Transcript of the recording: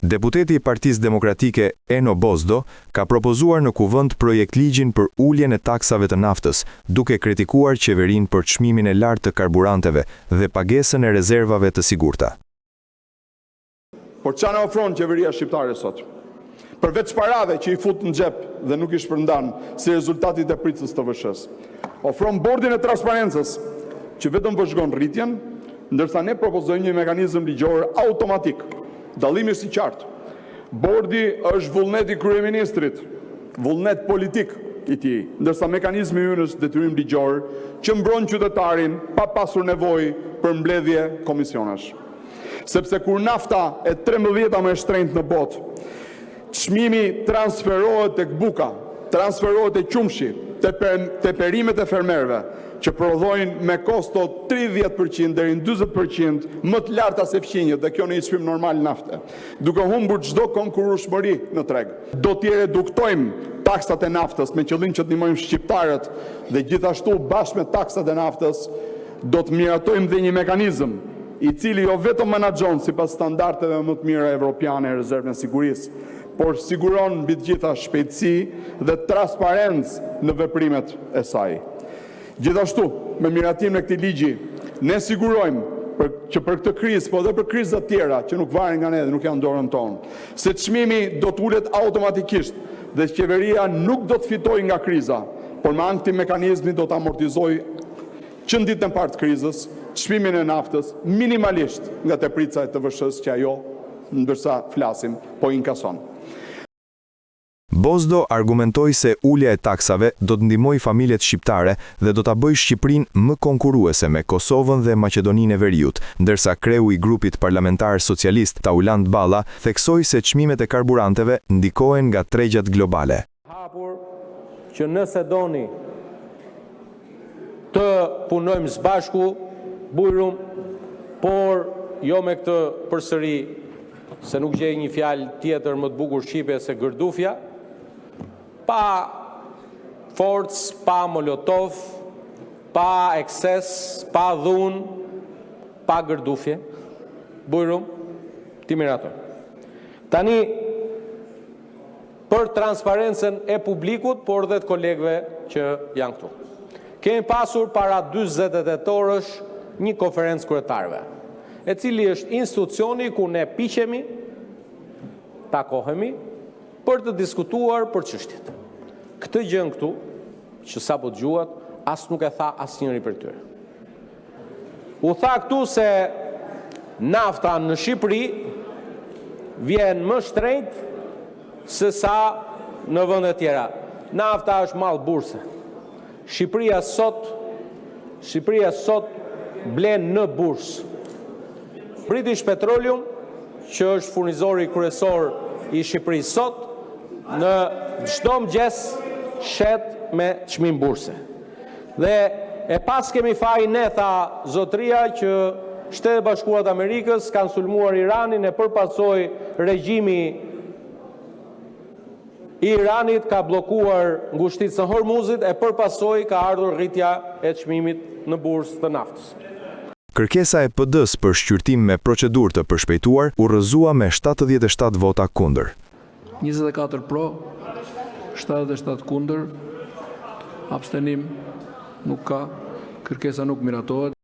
Deputeti i Partisë Demokratike Eno Bozdo ka propozuar në kuvend projektligjin për uljen e taksave të naftës, duke kritikuar qeverinë për çmimin e lartë të karburanteve dhe pagesën e rezervave të sigurta. Por çfarë na ofron qeveria shqiptare sot? Përveç parave që i fut në xhep dhe nuk i shpërndan si rezultati i pritjes të VSH-s. Ofron bordin e transparencës, që vetëm vëzhgon rritjen, ndërsa ne propozojmë një mekanizëm ligjor automatik. Dallimi është i qartë. Bordi është vullnet i kryeministrit, vullnet politik i tij, ndërsa mekanizmi ynë është detyrim ligjor që mbron qytetarin pa pasur nevojë për mbledhje komisionesh. Sepse kur nafta e 13-a më e shtrenjtë në botë, çmimi transferohet tek buka, transferohet te qumshi, te perimet e fermerëve, që prodhojnë me kosto 30% deri në 40% më të larta se fqinjet, dhe kjo në një çmim normal nafte, duke humbur çdo konkurrueshmëri në treg. Do t'i reduktojmë taksat e naftës me qëllim që të ndihmojmë shqiptarët dhe gjithashtu bashkë me taksat e naftës do të miratojmë dhe një mekanizëm i cili jo vetëm menaxhon sipas standardeve më të mira evropiane e rezervën e sigurisë, por siguron mbi të gjitha shpejtësi dhe transparencë në veprimet e saj. Gjithashtu, me miratimin e këtij ligji, ne sigurojmë që për këtë krizë, po edhe për krizat tjera që nuk varen nga ne dhe nuk janë dorën tonë, se çmimi do të ulet automatikisht dhe qeveria nuk do të fitojë nga kriza, por me anë këtij mekanizmi do të amortizojë që në ditën e parë të krizës çmimin e naftës minimalisht nga teprica e të VSH-s që ajo, ndërsa flasim, po inkason. Bozdo argumentoi se ulja e taksave do të ndihmojë familjet shqiptare dhe do ta bëjë Shqipërinë më konkurruese me Kosovën dhe Maqedoninë e Veriut, ndërsa kreu i grupit parlamentar socialist Tauland Balla theksoi se çmimet e karburanteve ndikohen nga tregjat globale. Hapur që nëse doni të punojmë së bashku, bujrum, por jo me këtë përsëri, se nuk gjej një fjalë tjetër më të bukur shqipe se gërdufja, pa forcë, pa molotov, pa ekses, pa dhunë, pa gërdufje, bujrum, ti miratoj. Tani, për transparencën e publikut, por dhe të kolegëve që janë këtu. Kemi pasur para 48 orësh një konferencë kryetarëve, e cili është institucioni ku ne piqemi, takohemi, për të diskutuar për çështjet. Këtë gjën këtu, që sapo dëgjuat, as nuk e tha asnjëri për tyre. U tha këtu se nafta në Shqipëri vjen më shtrenjtë se sa në vende tjera. Nafta është mall burse. Shqipëria sot blen në bursë. British Petroleum, që është furnizori kryesor i Shqipërisë sot, në çdo mëngjes shet me çmim burse. Dhe e pas kemi faj ne, tha zotria, që Shtetet Bashkuara të Amerikës kanë sulmuar Iranin, e përpasoi regjimi i Iranit ka bllokuar ngushticën e Hormuzit, e përpasoi ka ardhur rritja e çmimit në bursë të naftës. Kërkesa e PD-s për shqyrtim me procedurë të përshpejtuar u rrëzua me 77 vota kundër. 24 pro, 77 kundër, abstenim nuk ka, kërkesa nuk miratohet.